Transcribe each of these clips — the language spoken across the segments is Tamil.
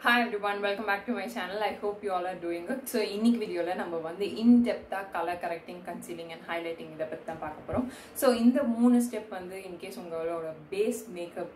Hi everyone, welcome back to my channel. I hope you all are doing good. So இன்னைக்கு வீடியோல நம்ம வந்து in-depth color correcting, concealing and highlighting இத பத்தி தான் பார்க்க போறோம். So இந்த மூணு ஸ்டெப் வந்து in case உங்களோட base makeup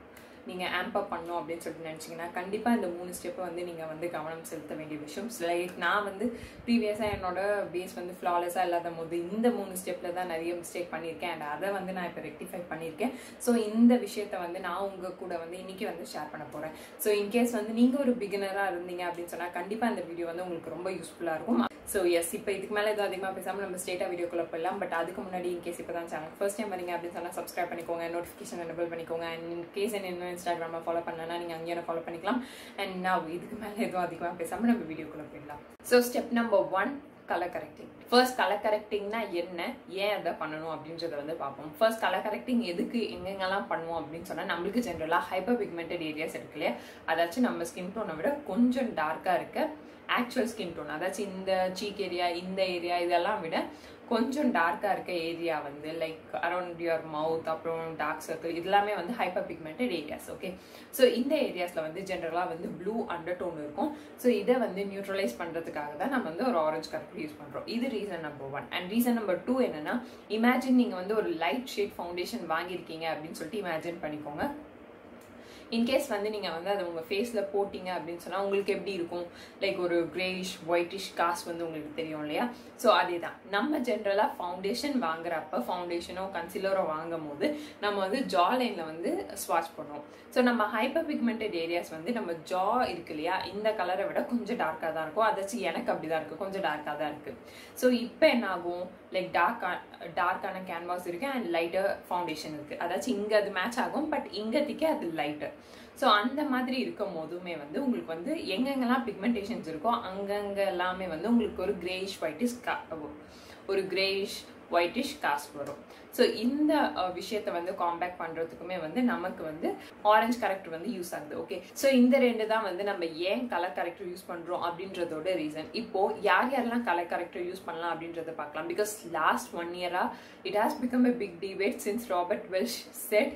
நீங்க amp up பண்ணனும் அப்படினு சொல்லிட்டு நினைச்சீங்கன்னா கண்டிப்பா இந்த மூணு ஸ்டெப் வந்து நீங்க வந்து கவனம் செலுத்த வேண்டிய விஷயம். லைக் நான் வந்து ப்ரீவியஸா என்னோட பேஸ் வந்து ஃப்ளாலெஸா இல்லாதபோது இந்த மூணு ஸ்டெப்ல தான் நிறைய மிஸ்டேக் பண்ணிருக்கேன் and அத வந்து நான் இப்ப ரெக்டிஃபை பண்ணிருக்கேன். சோ இந்த விஷயத்தை வந்து நான் உங்க கூட வந்து இன்னைக்கு வந்து ஷேர் பண்ண போறேன். சோ in case வந்து நீங்க ஒரு பிகினரா இருந்தீங்க அப்படினு சொன்னா கண்டிப்பா இந்த வீடியோ வந்து உங்களுக்கு ரொம்ப யூஸ்ஃபுல்லா இருக்கும். So yes, இப்போ இதுக்கு மேல ஏதோ அதிகமா பேசாம நம்ம ஸ்ட்ரைட்டா வீடியோக்குள்ள போலாம். பட் அதுக்கு முன்னாடி in case இப்பதான் சேனல் ஃபர்ஸ்ட் டைம் வரீங்க அப்படினு சொன்னா subscribe பண்ணிக்கோங்க, நோட்டிஃபிகேஷன் எனேபிள் பண்ணிக்கோங்க and in case என்ன Instagram ஃபாலோ பண்ணனா நீங்க அங்கேயே ஃபாலோ பண்ணிக்கலாம். and now இதுக்கு மேல ஏதோ அதிகமா பேசாம நம்ம வீடியோக்குள்ள போலாம். So step number 1, color correcting. First color correcting na என்ன, ஏன் அத பண்ணனும் அப்படின்றத வந்து பாப்போம். First color correcting எதுக்கு எங்கெங்கலாம் பண்ணுவோம் அப்படினு சொன்னா நமக்கு ஜெனரலா ஹைப்பர் பிக்மெண்டட் ஏரியாஸ் இருக்குல, அதாச்சு நம்ம ஸ்கின் டோனை விட கொஞ்சம் டார்க்கா இருக்க ஆக்சுவல் ஸ்கின் டோன், அதாச்சு இந்த சீக் ஏரியா இந்த ஏரியா இதெல்லாம் விட கொஞ்சம் டார்க்கா இருக்க ஏரியா வந்து லைக் அரௌண்ட் யுவர் மவுத் அப்புறம் டார்க் சர்க்கிள் இதெல்லாமே வந்து hyper pigmented areas. Okay, so இந்த ஏரியாஸ்ல வந்து ஜென்ரலா வந்து ப்ளூ அண்டர் டோன் இருக்கும். ஸோ இதை வந்து நியூட்ரலைஸ் பண்றதுக்காக தான் நம்ம வந்து ஒரு ஆரஞ்சு கரெக்டர் யூஸ் பண்றோம். இது reason number 1. And reason number 2 என்னன்னா, இமேஜின் நீங்க வந்து ஒரு லைட் ஷேட் ஃபவுண்டேஷன் வாங்கியிருக்கீங்க அப்படின்னு சொல்லிட்டு இமேஜின் பண்ணிக்கோங்க. இன்கேஸ் வந்து நீங்க வந்து அதை உங்க ஃபேஸ்ல போட்டீங்க அப்படின்னு சொன்னா உங்களுக்கு எப்படி இருக்கும், லைக் ஒரு கிரேயிஷ் ஒயிட்டிஷ் காஸ்ட் வந்து உங்களுக்கு தெரியும் இல்லையா. ஸோ அதே தான் நம்ம ஜென்ரலா ஃபவுண்டேஷன் வாங்குறப்ப ஃபவுண்டேஷனோ கன்சீலரோ வாங்கும் போது நம்ம வந்து ஜா லைன்ல வந்து ஸ்வாட்ச் பண்ணுவோம். ஸோ நம்ம ஹைப்பர் பிக்மெண்டட் ஏரியாஸ் வந்து நம்ம ஜா இருக்கு இல்லையா, இந்த கலரை விட கொஞ்சம் டார்க்கா தான் இருக்கும். அதாச்சும் எனக்கு அப்படிதான் இருக்கு, கொஞ்சம் டார்க்கா தான் இருக்கு. ஸோ இப்போ என்ன ஆகும், லைக் டார்க்கான கேன்வாஸ் இருக்கு அண்ட் லைட்டர் ஃபவுண்டேஷன் இருக்கு. அதாச்சும் இங்க அது மேட்ச் ஆகும், பட் இங்கத்திக்கே அது லைட்டர். ஸோ அந்த மாதிரி இருக்கும் போதுமே வந்து உங்களுக்கு வந்து எங்கெங்கெல்லாம் பிக்மெண்டேஷன்ஸ் இருக்கோ அங்கங்க எல்லாமே வந்து உங்களுக்கு ஒரு கிரேயிஷ் ஒயிட்டிஷ் காஸ்ட் வரும். ஸோ இந்த விஷயத்தை வந்து காம்பேக்ட் பண்றதுக்குமே வந்து நமக்கு வந்து ஆரஞ்சு கரெக்டர் வந்து யூஸ் ஆகுது. ஓகே, ஸோ இந்த ரெண்டு தான் வந்து நம்ம ஏன் கலர் கரெக்டர் யூஸ் பண்றோம் அப்படின்றதோட ரீசன். இப்போ யாரெல்லாம் கலர் கரெக்டர் யூஸ் பண்ணலாம் அப்படின்றத பார்க்கலாம். பிகாஸ் லாஸ்ட் 1 இயரா it has become a big debate since Robert Welsh said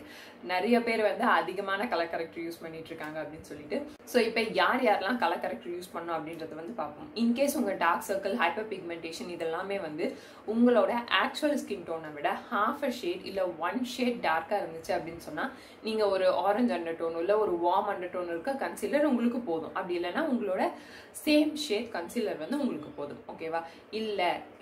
நிறைய பேர் வந்து அதிகமான கலர் கரெக்டர் யூஸ் பண்ணிட்டு இருக்காங்க அப்படின்னு சொல்லிட்டு. ஸோ இப்போ யாரெல்லாம் கலர் கரெக்டர் யூஸ் பண்ணோம் அப்படின்றத வந்து பார்ப்போம். இன்கேஸ் உங்க டார்க் சர்க்கிள் ஹைப்பர் பிக்மெண்டேஷன் இதெல்லாமே வந்து உங்களோட ஆக்சுவல் ஸ்கின் டோனை விட half a shade இல்ல 1 shade டார்க்கா இருந்துச்சு அப்படின்னு சொன்னா நீங்க ஒரு ஆரஞ்சு அண்டர் டோன் இல்ல ஒரு வார்ம் அண்டர் டோன் இருக்க கன்சீலர் உங்களுக்கு போதும். அப்படி இல்லைன்னா உங்களோட சேம் ஷேட் கன்சீலர் வந்து உங்களுக்கு போதும். ஓகேவா, இல்ல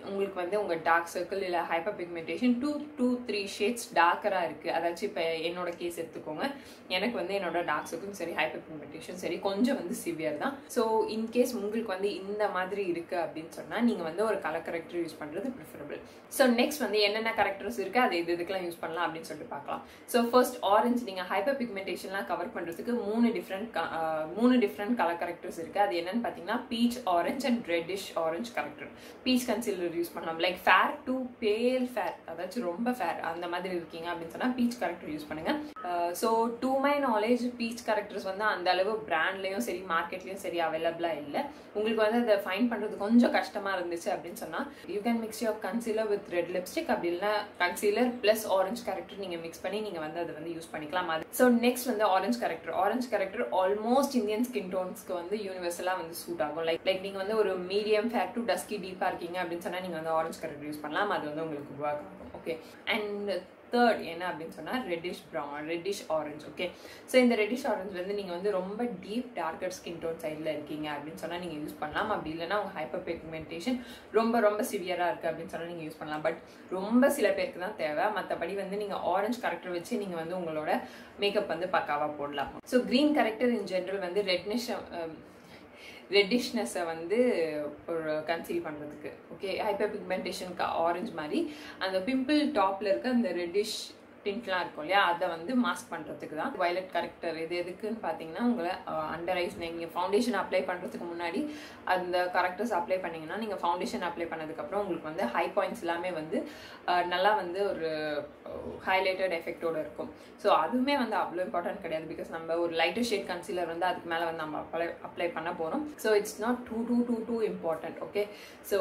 உங்களுக்கு வந்து உங்க டார்க் சர்க்கிள் இல்ல ஹைப்பர் பிக்மெண்டேஷன் 2-3 ஷேட்ஸ் டார்க்கரா இருக்கு. அதாச்சும் இப்ப என்னோட கேஸ் எடுத்துக்கோங்க, எனக்கு வந்து என்னோட டார்க் சர்க்கிள் சரி ஹைப்பர் பிக்மெண்டேஷன் சரி கொஞ்சம் வந்து சிவியர் தான். ஸோ இன்கேஸ் உங்களுக்கு வந்து இந்த மாதிரி இருக்கு அப்படின்னு சொன்னா நீங்க வந்து ஒரு கலர் கரெக்டர் யூஸ் பண்றது ப்ரிஃபரபிள். ஸோ நெக்ஸ்ட் வந்து என்னென்ன கரெக்டர்ஸ் இருக்கு அது இதுக்கெல்லாம் யூஸ் பண்ணலாம் அப்படின்னு சொல்லிட்டு பார்க்கலாம். ஸோ ஃபர்ஸ்ட் ஆரஞ்சு, நீங்க ஹைப்பர் பிக்மெண்டேஷன்லாம் கவர் பண்றதுக்கு 3 டிஃப்ரெண்ட் கலர் கரெக்டர்ஸ் இருக்கு. அது என்னன்னு பாத்தீங்கன்னா beach orange and reddish orange character. Beach concealer use பண்ணலாம். லைக் ஃபேர் டு பேல் ஃபேர், அதாச்சும் ரொம்ப ஃபேர் அந்த மாதிரி இருக்கீங்க அப்படின்னு சொன்னா பீச் கரெக்டர் யூஸ் பண்ணுங்க. So to my knowledge beach correctors வந்து அந்த அளவு பிராண்ட்லயும் சரி மார்க்கெட்லயும் சரி அவைலபிளா இல்லை. உங்களுக்கு வந்து அதை ஃபைண்ட் பண்றது கொஞ்சம் கஷ்டமா இருந்துச்சு அப்படின்னு சொன்னா you can mix your concealer with red lipstick, அப்படி இல்லைன்னா கன்சீலர் பிளஸ் ஆரஞ்சு கரெக்டர் நீங்க மிக்ஸ் பண்ணி நீங்க வந்து அதை வந்து யூஸ் பண்ணிக்கலாம். ஸோ நெக்ஸ்ட் வந்து orange corrector almost Indian skin டோன்ஸ்க்கு வந்து யூனிவர்சலா வந்து சூட் ஆகும். லைக் நீங்க வந்து ஒரு மீடியம் ஃபேர் டு டஸ்கி டீப்பா இருக்கீங்க அப்படின்னு சொன்னா நீங்க வந்து ஆரஞ்சு கரெக்டர் யூஸ் பண்ணலாம். அது வந்து உங்களுக்கு ஒர்க் ஆகும். ஓகே, அண்ட் தேர்ட் என்ன அப்படின்னு சொன்னா ரெட்டிஷ் ஆரஞ்சு. ஓகே, ஸோ இந்த ரெட்டிஷ் ஆரஞ்சு வந்து நீங்க வந்து ரொம்ப டீப் டார்க்கர் ஸ்கின் டோன் சைட்ல இருக்கீங்க அப்படின்னு சொன்னா நீங்க யூஸ் பண்ணலாம். அப்படி இல்லைன்னா உங்க ஹைப்பர் பிக்மெண்டேஷன் ரொம்ப சிவியரா இருக்கு அப்படின்னு சொன்னா நீங்க யூஸ் பண்ணலாம். பட் ரொம்ப சில பேருக்கு தான் தேவை. மற்றபடி வந்து நீங்க ஆரஞ்சு கரெக்டர் வச்சு நீங்க வந்து உங்களோட மேக்கப் வந்து பக்காவா போடலாம். So green character in general வந்து ரெட்டிஷ்னஸை வந்து ஒரு கன்சீல் பண்ணுறதுக்கு. ஓகே, ஹைப்பர் பிக்மெண்டேஷனுக்கு ஆரஞ்சு மாதிரி அந்த பிம்பிள் டாப்ல இருக்க அந்த ரெட்டிஷ் டிண்ட்லாம் இருக்கும் இல்லையா, அதை வந்து மாஸ்க் பண்றதுக்கு தான் வயலட் கரெக்டர். இது எதுக்குன்னு பார்த்தீங்கன்னா உங்களை அண்டர் ஐஸ் நீங்கள் ஃபவுண்டேஷன் அப்ளை பண்ணுறதுக்கு முன்னாடி அந்த கரெக்டர்ஸ் அப்ளை பண்ணீங்கன்னா நீங்கள் ஃபவுண்டேஷன் அப்ளை பண்ணதுக்கப்புறம் உங்களுக்கு வந்து ஹை பாயிண்ட்ஸ் எல்லாமே வந்து நல்லா வந்து ஒரு ஹைலைட்டட் எஃபெக்டோட இருக்கும். ஸோ அதுவுமே வந்து அவ்வளோ இம்பார்ட்டன்ட் கிடையாது. பிகாஸ் நம்ம ஒரு லைட்டர் ஷேட் கன்சீலர் வந்து அதுக்கு மேலே வந்து நம்ம அப்ளை பண்ண போகிறோம். So it's not too important. Okay, so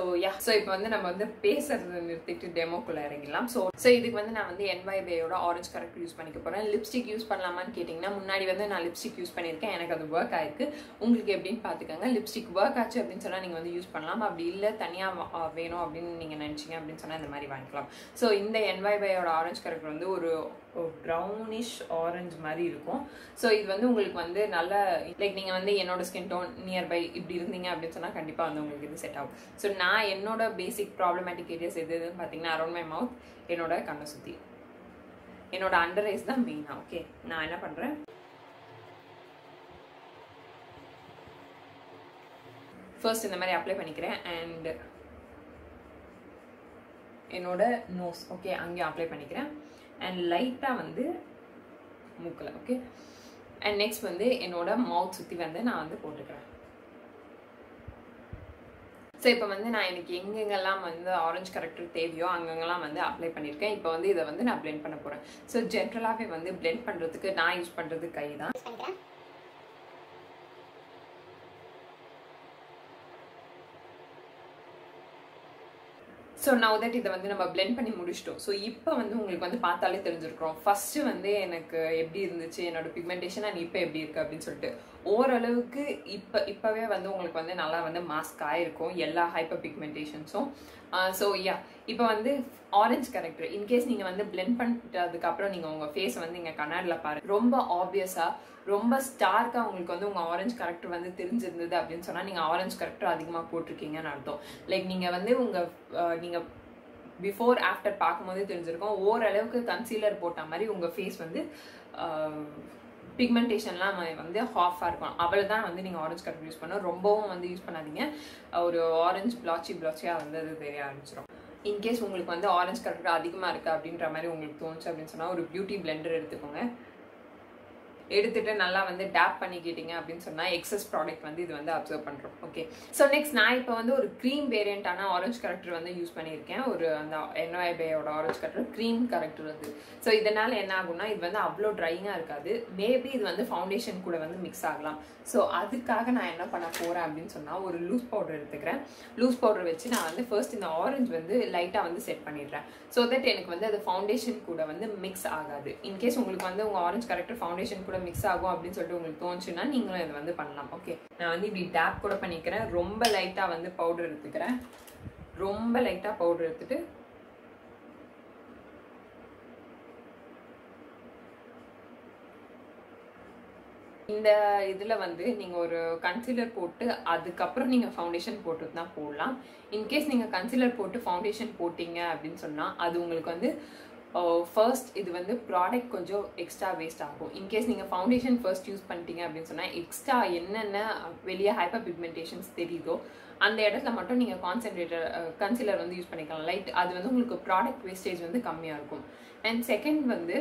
இப்போ வந்து நம்ம வந்து பேசுறது நிறுத்திட்டு டெமோக்குள்ள இறங்கிடலாம். ஸோ இதுக்கு வந்து நான் வந்து NY Bae பையோட ஆரஞ்சு கரெக்டர் யூஸ் பண்ணிக்க போகிறேன். லிப்ஸ்டிக் யூஸ் பண்ணலாமான்னு கேட்டிங்கன்னா முன்னாடி வந்து நான் லிப்ஸ்டிக் யூஸ் பண்ணியிருக்கேன், எனக்கு அது ஒர்க் ஆயிருக்கு. உங்களுக்கு எப்படின்னு பார்த்துக்கோங்க. லிப்ஸ்டிக் ஒர்க் ஆச்சு அப்படின்னு சொன்னால் நீங்கள் வந்து யூஸ் பண்ணலாம். அப்படி இல்லை தனியாக வேணும் அப்படின்னு நீங்கள் நினச்சிங்க அப்படின்னு சொன்னால் இந்த மாதிரி வாங்கிக்கலாம். ஸோ இந்த NY பையோட ஆரஞ்சு கரெக்டர் வந்து ஒரு ப்ரௌனிஷ் ஆரஞ்சு மாதிரி இருக்கும். ஸோ இது வந்து உங்களுக்கு வந்து நல்ல லைக் நீங்கள் வந்து என்னோட ஸ்கின் டோன் நியர்பை இப்படி இருந்தீங்க அப்படின்னு சொன்னால் கண்டிப்பாக வந்து உங்களுக்கு இது செட் ஆகும். ஸோ நான் என்னோட பேசிக் ப்ராப்ளமேட்டிக் ஏரியாஸ் எதுன்னு பார்த்தீங்கன்னா அரௌண்ட் மை மவுத், என்னோட கண்ணை சுற்றி, என்னோட அண்டர் ஐஸ் தான் மெயினாக. ஓகே, நான் என்ன பண்ணுறேன், ஃபர்ஸ்ட் இந்த மாதிரி அப்ளை பண்ணிக்கிறேன். அண்ட் என்னோட நோஸ், ஓகே, அங்கேயும் அப்ளை பண்ணிக்கிறேன். அண்ட் லைட்டாக வந்து மூக்கில், ஓகே. அண்ட் நெக்ஸ்ட் வந்து என்னோட மவுத் சுற்றி வந்து நான் வந்து போட்டுக்கிறேன். ஸோ இப்போ வந்து நான் எனக்கு எங்கெங்கெல்லாம் வந்து ஆரஞ்சு கரெக்டர் தேவையோ அங்கெங்கெல்லாம் வந்து அப்ளை பண்ணியிருக்கேன். இப்போ வந்து இதை வந்து நான் பிளெண்ட் பண்ண போகிறேன். ஸோ ஜென்ரலாகவே வந்து பிளெண்ட் பண்ணுறதுக்கு நான் யூஸ் பண்ணுறது கை தான். ஸோ நவ் தட் இதை வந்து நம்ம பிளெண்ட் பண்ணி முடிச்சிட்டோம். ஸோ இப்போ வந்து உங்களுக்கு வந்து பார்த்தாலே தெரிஞ்சிருக்கிறோம் ஃபர்ஸ்ட் வந்து எனக்கு எப்படி இருந்துச்சு என்னோட பிக்மெண்டேஷன் அண்ட் இப்போ எப்படி இருக்கு அப்படின்னு சொல்லிட்டு. ஓரளவுக்கு இப்போவே வந்து உங்களுக்கு வந்து நல்லா வந்து மாஸ்க் ஆயிருக்கும் எல்லா ஹைப்பர் பிக்மெண்டேஷன்ஸும். ஸோ யா, இப்போ வந்து ஆரஞ்சு கரெக்டர் இன்கேஸ் நீங்கள் வந்து பிளெண்ட் பண்ணிட்டதுக்கப்புறம் நீங்கள் உங்கள் ஃபேஸை வந்து இங்கே கண்ணாடியில் பாருங்க, ரொம்ப ஆப்வியஸாக ரொம்ப ஸ்டார்க்காக உங்களுக்கு வந்து உங்கள் ஆரஞ்சு கரெக்டர் வந்து தெரிஞ்சிருந்தது அப்படின்னு சொன்னால் நீங்கள் ஆரஞ்சு கரெக்டர் அதிகமாக போட்டிருக்கீங்கன்னு அர்த்தம். லைக் நீங்கள் வந்து நீங்கள் பிஃபோர் ஆஃப்டர் பார்க்கும்போதே தெரிஞ்சிருக்கும். ஓரளவுக்கு கன்சீலர் போட்ட மாதிரி உங்கள் ஃபேஸ் வந்து பிக்மெண்டேஷன்லாம் வந்து ஹாஃபாக இருக்கும். அவள் தான் வந்து நீங்கள் ஆரஞ்சு கரெக்டர் யூஸ் பண்ணணும். ரொம்பவும் வந்து யூஸ் பண்ணாதீங்க, ஒரு ஆரஞ்சு பிளாச்சியாக வந்து அது தெரிய ஆரம்பிச்சிடும். இன்கேஸ் உங்களுக்கு வந்து ஆரஞ்சு கரெக்டர் அதிகமாக இருக்குது அப்படின்ற மாதிரி உங்களுக்கு தோணுச்சு அப்படின்னு சொன்னால் ஒரு பியூட்டி பிளெண்டர் எடுத்துக்கோங்க. எடுத்துட்டு நல்லா வந்து டேப் பண்ணிக்கிட்டீங்க அப்படின்னு சொன்னால் எக்ஸஸ் ப்ராடக்ட் வந்து இது வந்து அப்சர்வ் பண்ணுறோம். ஓகே, ஸோ நெக்ஸ்ட் நான் இப்போ வந்து ஒரு க்ரீம் வேரியண்டான ஆரஞ்சு கரெக்டர் வந்து யூஸ் பண்ணியிருக்கேன். ஒரு அந்த NY பையோட ஆரஞ்சு கரெக்டர் க்ரீம் கரெக்டர் வந்து. ஸோ இதனால் என்ன ஆகும்னா இது வந்து அவ்வளோ ட்ரைங்காக இருக்காது. மேபி இது வந்து ஃபவுண்டேஷன் கூட வந்து மிக்ஸ் ஆகலாம். ஸோ அதுக்காக நான் என்ன பண்ண போகிறேன் அப்படின்னு சொன்னால் ஒரு லூஸ் பவுடர் எடுத்துக்கிறேன். லூஸ் பவுடர் வச்சு நான் வந்து ஃபர்ஸ்ட் இந்த ஆரஞ்சு வந்து லைட்டாக வந்து செட் பண்ணிடுறேன். ஸோ தட் எனக்கு வந்து அது ஃபவுண்டேஷன் கூட வந்து மிக்ஸ் ஆகாது. இன்கேஸ் உங்களுக்கு வந்து உங்கள் ஆரஞ்சு கரெக்டர் ஃபவுண்டேஷன் கூட மிக்ஸ் ஆகும் அப்படின்னு சொல்லிட்டு உங்களுக்கு தோணுச்சுன்னா நீங்களும் இதை வந்து பண்ணலாம். ஓகே, நான் வந்து இப்படி டேப் கூட பண்ணிக்கிறேன். ரொம்ப லைட்டாக வந்து பவுடர் எடுத்துக்கிறேன். ரொம்ப லைட்டாக பவுடர் எடுத்துட்டு இந்த இதில் வந்து நீங்கள் ஒரு கன்சீலர் போட்டு அதுக்கப்புறம் நீங்கள் ஃபவுண்டேஷன் போட்டு தான் போடலாம். இன்கேஸ் நீங்கள் கன்சீலர் போட்டு ஃபவுண்டேஷன் போட்டிங்க அப்படின்னு சொன்னால் அது உங்களுக்கு வந்து ஃபர்ஸ்ட் இது வந்து ப்ராடக்ட் கொஞ்சம் எக்ஸ்ட்ரா வேஸ்ட் ஆகும். இன்கேஸ் நீங்கள் ஃபவுண்டேஷன் ஃபர்ஸ்ட் யூஸ் பண்ணிட்டீங்க அப்படின்னு சொன்னால் எக்ஸ்ட்ரா என்னென்ன வெளியே ஹைப்பர் பிக்மெண்டேஷன்ஸ் தெரியுதோ அந்த இடத்துல மட்டும் நீங்கள் கன்சீலர் வந்து யூஸ் பண்ணிக்கலாம். லைட் அது வந்து உங்களுக்கு ப்ராடக்ட் வேஸ்டேஜ் வந்து கம்மியாக இருக்கும். அண்ட் செகண்ட் வந்து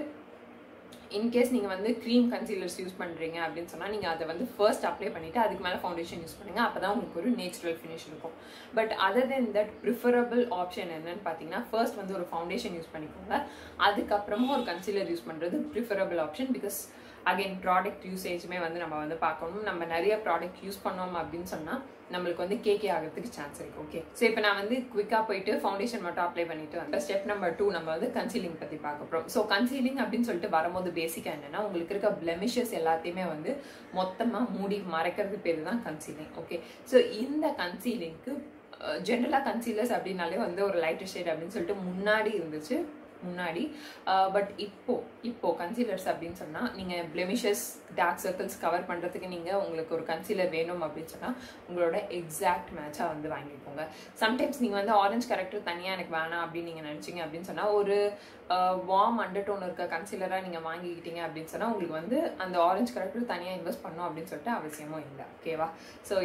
இன்கேஸ் நீங்கள் வந்து க்ரீம் கன்சீலர்ஸ் யூஸ் பண்ணுறீங்க அப்படின்னு சொன்னால் நீங்கள் அதை வந்து ஃபர்ஸ்ட் அப்ளை பண்ணிவிட்டு அதுக்கு மேலே ஃபவுண்டேஷன் யூஸ் பண்ணுங்கள். அப்போ தான் உங்களுக்கு ஒரு நேச்சுரல் ஃபினிஷ் இருக்கும். But other then that preferable option என்னன்னு பார்த்தீங்கன்னா ஃபர்ஸ்ட் வந்து ஒரு ஃபவுண்டேஷன் யூஸ் பண்ணிக்கோங்க. அதுக்கப்புறமா ஒரு கன்சீலர் யூஸ் பண்ணுறது preferable option. Because again product யூசேஜுமே வந்து நம்ம வந்து பார்க்கணும். நம்ம நிறைய ப்ராடக்ட் யூஸ் பண்ணோம் அப்படின்னு சொன்னால் நம்மளுக்கு வந்து கேக்கே ஆகிறதுக்கு சான்ஸ் இருக்கு. ஓகே, ஸோ இப்போ நான் வந்து குவிக்காக போயிட்டு ஃபவுண்டேஷன் மட்டும் அப்ளை பண்ணிட்டு வந்து ஸ்டெப் நம்பர் 2 நம்ம வந்து கன்சீலிங் பற்றி பார்க்க போகிறோம். ஸோ கன்சீலிங் அப்படின்னு சொல்லிட்டு வரும்போது பேசிக்காக என்னன்னா உங்களுக்கு இருக்க பிளெமிஷஸ் எல்லாத்தையுமே வந்து மொத்தமாக மூடி மறைக்கிறது பேர் தான் கன்சீலிங். ஓகே, ஸோ இந்த கன்சீலிங்க்கு ஜென்ரலாக கன்சீலர்ஸ் அப்படின்னாலே வந்து ஒரு லைட்டர் ஷேட் அப்படின்னு சொல்லிட்டு முன்னாடி இருந்துச்சு. பட் இப்போ கன்சீலர்ஸ் அப்படின்னு சொன்னால் நீங்கள் பிளெமிஷஸ் டார்க் சர்க்கிள்ஸ் கவர் பண்ணுறதுக்கு நீங்கள் உங்களுக்கு ஒரு கன்சீலர் வேணும் அப்படின்னு சொன்னால் உங்களோட எக்ஸாக்ட் மேட்சாக வந்து வாங்கிக்கோங்க. சம்டைம்ஸ் நீங்கள் வந்து ஆரஞ்சு கரெக்டர் தனியாக எனக்கு வேணாம் அப்படின்னு நீங்கள் நினச்சிங்க அப்படின்னு சொன்னால் ஒரு வார்ம் அண்டர்டோன் இருக்க கன்சீலராக நீங்கள் வாங்கிக்கிட்டீங்க அப்படின்னு சொன்னால் உங்களுக்கு வந்து அந்த ஆரஞ்சு கரெக்டர் தனியாக இன்வெஸ்ட் பண்ணணும் அப்படின்னு சொல்லிட்டு அவசியமும் இல்லை. ஓகேவா, ஸோ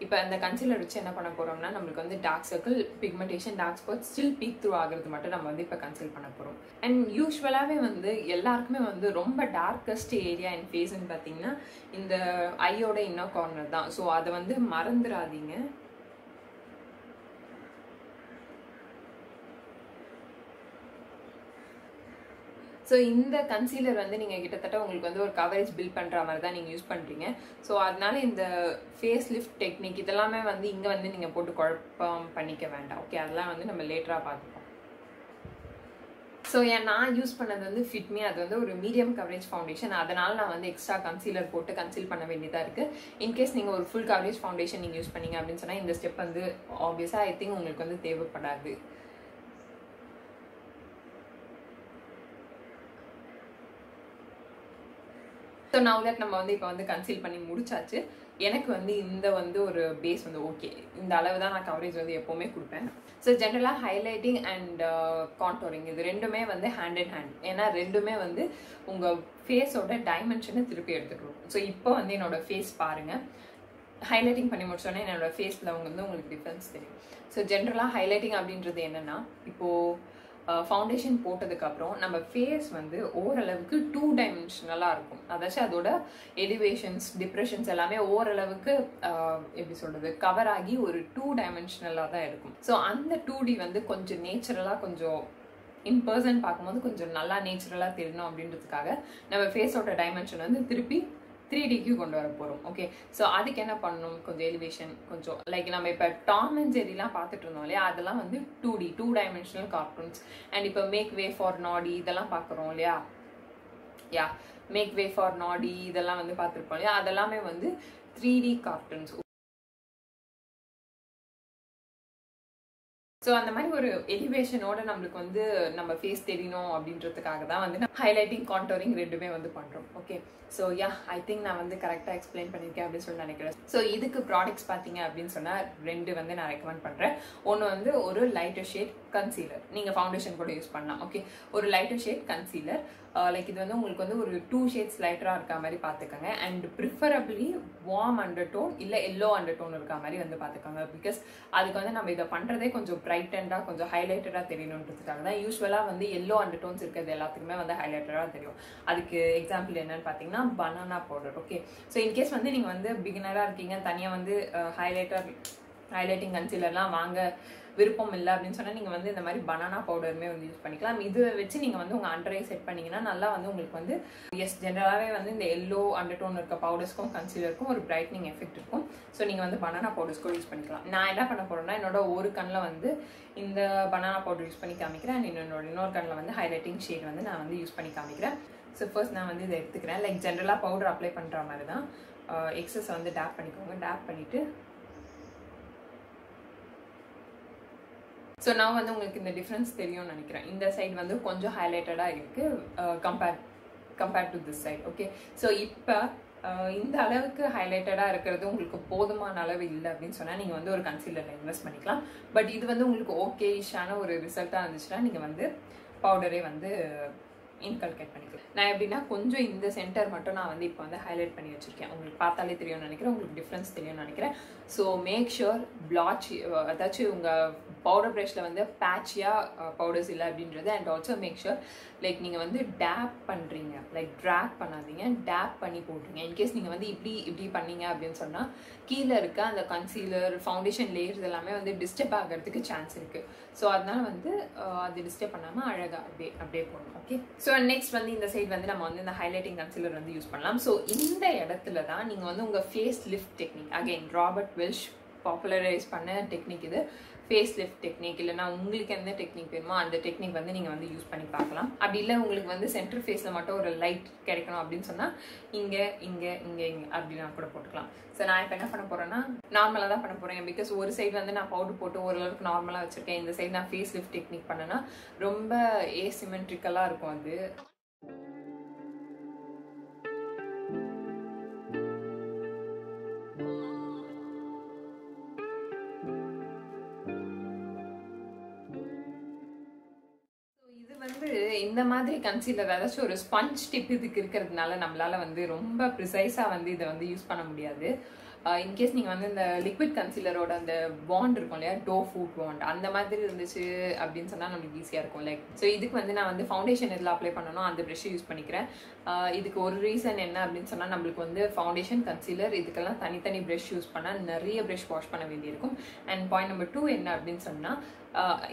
இப்போ அந்த கன்சீலர் வச்சு என்ன பண்ண போகிறோம்னா நம்மளுக்கு வந்து dark circle pigmentation dark spot still peek through ஆகிறது மட்டும் நம்ம வந்து இப்போ கன்சீல் பண்ண போகிறோம். அண்ட் யூஸ்வலாகவே வந்து எல்லாருக்குமே வந்து ரொம்ப டார்க்கஸ்ட் ஏரியா என் ஃபேஸ்ன்னு பார்த்தீங்கன்னா இந்த ஐயோட இன்னர் கார்னர் தான். ஸோ அதை வந்து மறந்துடாதீங்க. ஸோ இந்த கன்சீலர் வந்து நீங்கள் கிட்டத்தட்ட உங்களுக்கு வந்து ஒரு கவரேஜ் பில்ட் பண்ணுற மாதிரி தான் நீங்கள் யூஸ் பண்ணுறீங்க. ஸோ அதனால இந்த ஃபேஸ் லிஃப்ட் டெக்னிக் இதெல்லாமே வந்து இங்கே வந்து நீங்கள் போட்டு குழப்பம் பண்ணிக்க வேண்டாம். ஓகே, அதெல்லாம் வந்து நம்ம லேட்டராக பார்த்துப்போம். ஸோ நான் யூஸ் பண்ணது வந்து ஃபிட்மி, அது வந்து ஒரு மீடியம் கவரேஜ் ஃபவுண்டேஷன். அதனால நான் வந்து எக்ஸ்ட்ரா கன்சீலர் போட்டு கன்சீல் பண்ண வேண்டியதாக இருக்குது. இன்கேஸ் நீங்கள் ஒரு ஃபுல் கவரேஜ் ஃபவுண்டேஷன் நீங்கள் யூஸ் பண்ணீங்க அப்படின்னு சொன்னால் இந்த ஸ்டெப் வந்து ஆப்வியஸாக ஐ திங்க் உங்களுக்கு வந்து தேவைப்படாது. ஸோ now that நம்ம வந்து இப்போ வந்து கன்சீல் பண்ணி முடிச்சாச்சு. எனக்கு வந்து இந்த வந்து ஒரு பேஸ் வந்து ஓகே, இந்த அளவு தான் நான் கவரேஜ் வந்து எப்போவுமே கொடுப்பேன். ஸோ ஜென்ரலாக ஹைலைட்டிங் அண்ட் கான்டோரிங் இது ரெண்டுமே வந்து ஹேண்ட் இன் ஹேண்ட். ஏன்னா ரெண்டுமே வந்து உங்கள் ஃபேஸோட டைமென்ஷனை திருப்பி எடுத்துக்கிறோம். ஸோ இப்போ வந்து என்னோட ஃபேஸ் பாருங்கள், ஹைலைட்டிங் பண்ணி முடிச்சோன்னே என்னோட ஃபேஸில் வந்து உங்களுக்கு டிஃப்ரென்ஸ் தெரியும். ஸோ ஜென்ரலாக ஹைலைட்டிங் அப்படின்றது என்னென்னா, இப்போது ஃபவுண்டேஷன் போட்டதுக்கப்புறம் நம்ம ஃபேஸ் வந்து ஓரளவுக்கு 2 டைமென்ஷனலாக இருக்கும். அதாச்சும் அதோட எலிவேஷன்ஸ் டிப்ரெஷன்ஸ் எல்லாமே ஓரளவுக்கு எப்படி சொல்கிறது கவர் ஆகி ஒரு 2 டைமென்ஷனலாக தான் இருக்கும். ஸோ அந்த 2D வந்து கொஞ்சம் நேச்சுரலாக, கொஞ்சம் இன் பர்சன் பார்க்கும்போது கொஞ்சம் நல்லா நேச்சுரலாக தெரியணும் அப்படின்றதுக்காக நம்ம ஃபேஸோட டைமென்ஷன் வந்து திருப்பி 3Dக்கு கொண்டு வர போகிறோம். ஓகே, ஸோ அதுக்கு என்ன பண்ணணும், கொஞ்சம் எலிவேஷன், கொஞ்சம் லைக் நம்ம இப்போ டாம் அண்ட் ஜெரிலாம் பார்த்துட்டு இருந்தோம் இல்லையா, அதெல்லாம் வந்து 2D 2 டைமென்ஷனல் கார்ட்டூன்ஸ். அண்ட் இப்போ மேக் வே ஃபார் நாடி இதெல்லாம் பார்க்குறோம் இல்லையா, மேக் வே ஃபார் நாடி இதெல்லாம் வந்து பார்த்துருப்போம் இல்லையா, அதெல்லாமே வந்து 3D கார்ட்டூன்ஸ். ஸோ அந்த மாதிரி ஒரு எலிவேஷனோட நம்மளுக்கு வந்து நம்ம ஃபேஸ் தெரியணும் அப்படின்றதுக்காக தான் வந்து ஹைலைட்டிங் கான்டோரிங் ரெண்டுமே வந்து பண்ணுறோம். ஓகே, ஸோ ஐ திங்க் நான் வந்து கரெக்டாக எக்ஸ்பிளைன் பண்ணியிருக்கேன் அப்படின்னு சொல்லி நினைக்கிறேன். ஸோ இதுக்கு ப்ராடக்ட்ஸ் பார்த்தீங்க அப்படின்னு சொன்னால் 2 வந்து நான் ரெக்கமெண்ட் பண்ணுறேன். ஒன்று வந்து ஒரு லைட்டர் ஷேட் கன்சீலர், நீங்கள் ஃபவுண்டேஷன் கூட யூஸ் பண்ணலாம். ஓகே, ஒரு லைட்டர் ஷேட் கன்சீலர், லைக் இது வந்து உங்களுக்கு வந்து ஒரு 2 ஷேட்ஸ் லைட்டராக இருக்க மாதிரி பார்த்துக்கோங்க. அண்ட் ப்ரிஃபரபிளி வார்ம் அண்டர்டோன் இல்லை எல்லோ அண்டர்டோன் இருக்க மாதிரி வந்து பார்த்துக்கோங்க. பிகாஸ் அதுக்கு வந்து நம்ம இதை பண்ணுறதே கொஞ்சம் பிரைட்டண்டாக கொஞ்சம் ஹைலைட்டடாக தெரியணுன்றதுக்காக தான். யூஸ்வலாக வந்து எல்லோ அண்டர்டோன்ஸ் இருக்கிறது எல்லாத்துக்குமே வந்து ஹைலைட்டடாக தெரியும். அதுக்கு எக்ஸாம்பிள் என்னன்னு பார்த்தீங்கன்னா banana powder. Okay, so in case வந்து நீங்கள் வந்து பிகினராக இருக்கீங்க, தனியாக வந்து ஹைலைட்டிங் கன்சீலர்லாம் வாங்க விருப்பம் இல்லை அப்படின்னு சொன்னால் நீங்கள் வந்து இந்த மாதிரி பனானா பவுடருமே வந்து யூஸ் பண்ணிக்கலாம். இது வச்சு நீங்கள் வந்து உங்கள் அண்டரை செட் பண்ணிங்கன்னா நல்லா வந்து உங்களுக்கு வந்து ஜென்ரலாகவே வந்து இந்த எல்லோ அண்டர்டோன் இருக்க பவுடர்ஸ்க்கும் கன்சீலருக்கும் ஒரு பிரைட்னிங் எஃபெக்ட் இருக்கும். ஸோ நீங்கள் வந்து பனானா பவுடர்ஸ்க்கும் யூஸ் பண்ணிக்கலாம். நான் என்ன பண்ண போகிறேன்னா, என்னோட ஒரு கண்ணில் வந்து இந்த பனானா பவுடர் யூஸ் பண்ணி காமிக்கிறேன். அண்ட் இன்னொரு கண்ணில் வந்து ஹைலைட்டிங் ஷேட் வந்து நான் வந்து யூஸ் பண்ணி காமிக்கிறேன். ஸோ ஃபர்ஸ்ட் நான் வந்து இதை எடுத்துக்கிறேன். லைக் ஜென்ரலாக பவுடர் அப்ளை பண்ணுற மாதிரி தான் எக்ஸஸ் வந்து டேப் பண்ணிக்கோங்க. டேப் பண்ணிவிட்டு ஸோ நான் வந்து உங்களுக்கு இந்த டிஃப்ரென்ஸ் தெரியும்னு நினைக்கிறேன். இந்த சைடு வந்து கொஞ்சம் ஹைலைட்டடாக இருக்குது compared to this side. Okay, so இப்போ இந்த அளவுக்கு ஹைலைட்டடாக இருக்கிறது உங்களுக்கு போதுமான அளவு இல்லை அப்படின்னு சொன்னால் நீங்கள் வந்து ஒரு கன்சீலரில் இன்வெஸ்ட் பண்ணிக்கலாம். பட் இது வந்து உங்களுக்கு ஓகேஷான ஒரு ரிசல்ட்டாக இருந்துச்சுன்னா நீங்கள் வந்து பவுடரே வந்து இன்கல்கேட் பண்ணிக்கலாம். நான் எப்படின்னா கொஞ்சம் இந்த சென்டர் மட்டும் நான் வந்து இப்போ வந்து ஹைலைட் பண்ணி வச்சுருக்கேன். உங்களுக்கு பார்த்தாலே தெரியும்னு நினைக்கிறேன், உங்களுக்கு டிஃப்ரென்ஸ் தெரியும்னு நினைக்கிறேன். ஸோ மேக் ஷுர் பிளாச் ஏதாச்சும் உங்கள் பவுடர் ப்ரஷில் வந்து பேட்சியாக பவுடர்ஸ் இல்லை அப்படின்றது. And also make sure like நீங்கள் வந்து டேப் பண்ணுறீங்க, லைக் ட்ராக் பண்ணாதீங்க, டேப் பண்ணி போட்டுருங்க. இன்கேஸ் நீங்கள் வந்து இப்படி பண்ணீங்க அப்படின்னு சொன்னால் கீழே இருக்க அந்த கன்சீலர் ஃபவுண்டேஷன் லேயர்ஸ் எல்லாமே வந்து டிஸ்டர்ப் ஆகிறதுக்கு சான்ஸ் இருக்குது. ஸோ அதனால வந்து அது டிஸ்டர்ப் பண்ணாமல் அழகாக அப்படியே போடணும். ஓகே, ஸோ நெக்ஸ்ட் வந்து இந்த சைட் வந்து நம்ம வந்து இந்த ஹைலைட்டிங் கன்சீலர் வந்து யூஸ் பண்ணலாம். ஸோ இந்த இடத்துல தான் நீங்கள் வந்து உங்கள் face lift technique, again Robert Welsh popularize பண்ண டெக்னிக் இது, ஃபேஸ் லிஃப்ட் டெக்னிக். இல்லைனா உங்களுக்கு எந்த டெக்னிக் வேணுமோ அந்த டெக்னிக் வந்து நீங்கள் வந்து யூஸ் பண்ணி பார்க்கலாம். அப்படி இல்லை உங்களுக்கு வந்து சென்டர் ஃபேஸில் மட்டும் ஒரு லைட் கிடைக்கணும் அப்படின்னு சொன்னால் இங்கே அப்படின்னா கூட போட்டுக்கலாம். ஸோ நான் இப்போ என்ன பண்ண போகிறேன்னா நார்மலாக தான் பண்ண போகிறேன். பிகாஸ் ஒரு சைடு வந்து நான் பவுடர் போட்டு ஓரளவுக்கு நார்மலாக வச்சுருக்கேன். இந்த சைடு நான் ஃபேஸ் லிஃப்ட் டெக்னிக் பண்ணேன்னா ரொம்ப ஏசிமெட்ரிக்கலாக இருக்கும் அது. இந்த மாதிரி கன்சீலர் ஏதாச்சும் ஒரு ஸ்பஞ்ச் டிப் இதுக்கு இருக்கிறதுனால நம்மளால வந்து ரொம்ப ப்ரிசைஸாக வந்து இதை வந்து யூஸ் பண்ண முடியாது. இன்கேஸ் நீங்கள் வந்து இந்த லிக்விட் கன்சீலரோட அந்த பாண்ட் இருக்கும் இல்லையா, டோ ஃபுட் பாண்ட் அந்த மாதிரி இருந்துச்சு அப்படின்னு சொன்னால் நம்மளுக்கு ஈஸியாக இருக்கும். லைக் ஸோ இதுக்கு வந்து நான் வந்து ஃபவுண்டேஷன் இதில் அப்ளை பண்ணணும், அந்த ப்ரெஷ்ஷை யூஸ் பண்ணிக்கிறேன். இதுக்கு ஒரு ரீசன் என்ன அப்படின்னு சொன்னால் நம்மளுக்கு வந்து ஃபவுண்டேஷன் கன்சீலர் இதுக்கெல்லாம் தனித்தனி ப்ரெஷ் யூஸ் பண்ணால் நிறைய ப்ரெஷ் வாஷ் பண்ண வேண்டியிருக்கும். அண்ட் பாயிண்ட் நம்பர் 2 என்ன அப்படின்னு சொன்னால்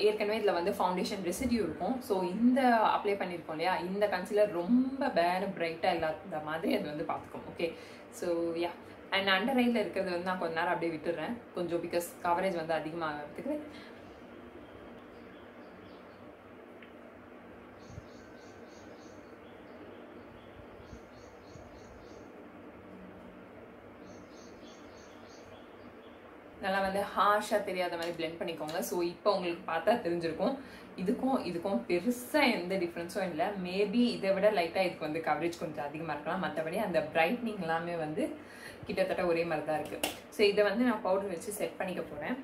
ஏற்கனவே இதில் வந்து ஃபவுண்டேஷன் ரெசிடியூ இருக்கும். ஸோ இந்த அப்ளை பண்ணியிருக்கோம் இல்லையா, இந்த கன்சீலர் ரொம்ப பிரைட்டாக இல்லாத மாதிரி அது வந்து பார்த்துக்கும். ஓகே, ஸோ அண்ட் அண்டர் ஐயில் இருக்கிறது வந்து நான் கொஞ்ச நேரம் அப்படியே விட்டுடுறேன் கொஞ்சம், பிகாஸ் கவரேஜ் வந்து அதிகமாகிறதுக்கு. நல்லா வந்து ஹார்ஷா தெரியாத மாதிரி blend பண்ணிக்கோங்க. ஸோ இப்போ உங்களுக்கு பார்த்தா தெரிஞ்சிருக்கும் இதுக்கும் பெருசா எந்த டிஃபரன்ஸும் இல்லை. மேபி இதை விட லைட்டா இதுக்கு வந்து கவரேஜ் கொஞ்சம் அதிகமா இருக்கலாம். மற்றபடி அந்த பிரைட்னிங் எல்லாமே வந்து கிட்டத்தட்ட ஒரே மாதிரி தான் இருக்கு. ஸோ இதை வந்து நான் பவுடர் வச்சு செட் பண்ணிக்க போறேன்.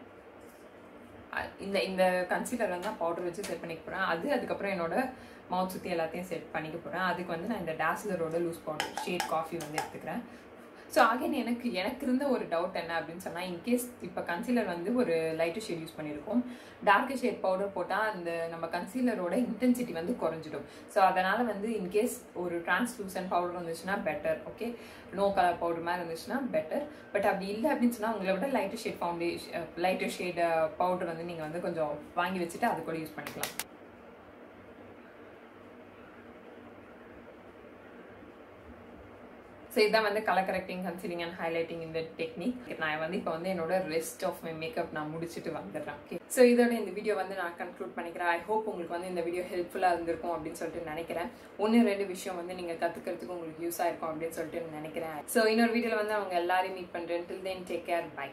இந்த கன்சீலர் வந்து நான் பவுடர் வச்சு செட் பண்ணிக்க போறேன். அதுக்கப்புறம் என்னோட மவுத் சுற்றி எல்லாத்தையும் செட் பண்ணிக்க போறேன். அதுக்கு வந்து நான் இந்த டாஸ்லரோட லூஸ் பவுடர் ஷேட் காஃபி வந்து எடுத்துக்கிறேன். ஸோ அகைன் எனக்கு இருந்த ஒரு டவுட் என்ன அப்படின்னு சொன்னால், இன்கேஸ் இப்போ கன்சீலர் வந்து ஒரு லைட்டு ஷேட் யூஸ் பண்ணியிருக்கோம், டார்க் ஷேட் பவுடர் போட்டால் அந்த நம்ம கன்சீலரோட இன்டென்சிட்டி வந்து குறைஞ்சிடும். ஸோ அதனால் வந்து இன்கேஸ் ஒரு டிரான்ஸ்லூசன்ட் பவுடர் இருந்துச்சுன்னா better, okay, no colour powder மாதிரி இருந்துச்சுன்னா பெட்டர். பட் அப்படி இல்லை அப்படின்னு சொன்னால் உங்களை விட லைட்டு ஷேட் பவுடர் வந்து நீங்கள் வந்து கொஞ்சம் வாங்கி வச்சுட்டு அது கூட யூஸ் பண்ணிக்கலாம். ஸோ இதான் வந்து colour correcting, concealing and highlighting இந்த டெக்னிக். நான் வந்து இப்போ வந்து என்னோட ரெஸ்ட் ஆஃப் மை மேக்கப் நான் முடிச்சுட்டு வந்துடுறேன். ஓகே, ஸோ இதோட இந்த வீடியோ வந்து நான் கன்க்ளூட் பண்ணிக்கிறேன். ஐ ஹோப் உங்களுக்கு வந்து இந்த வீடியோ ஹெல்ப்ஃபுல்லாக இருந்திருக்கும் அப்படின்னு சொல்லிட்டு நினைக்கிறேன். 1-2 விஷயம் வந்து நீங்கள் கற்றுக்கிறதுக்கு உங்களுக்கு யூஸ் ஆயிருக்கும் அப்படின்னு சொல்லிட்டு நினைக்கிறேன். ஸோ இன்னொரு வீடியோவில் வந்து அவங்க எல்லாரையும் மீட் பண்ணுறேன். டில் தென் டேக் கேர், பை.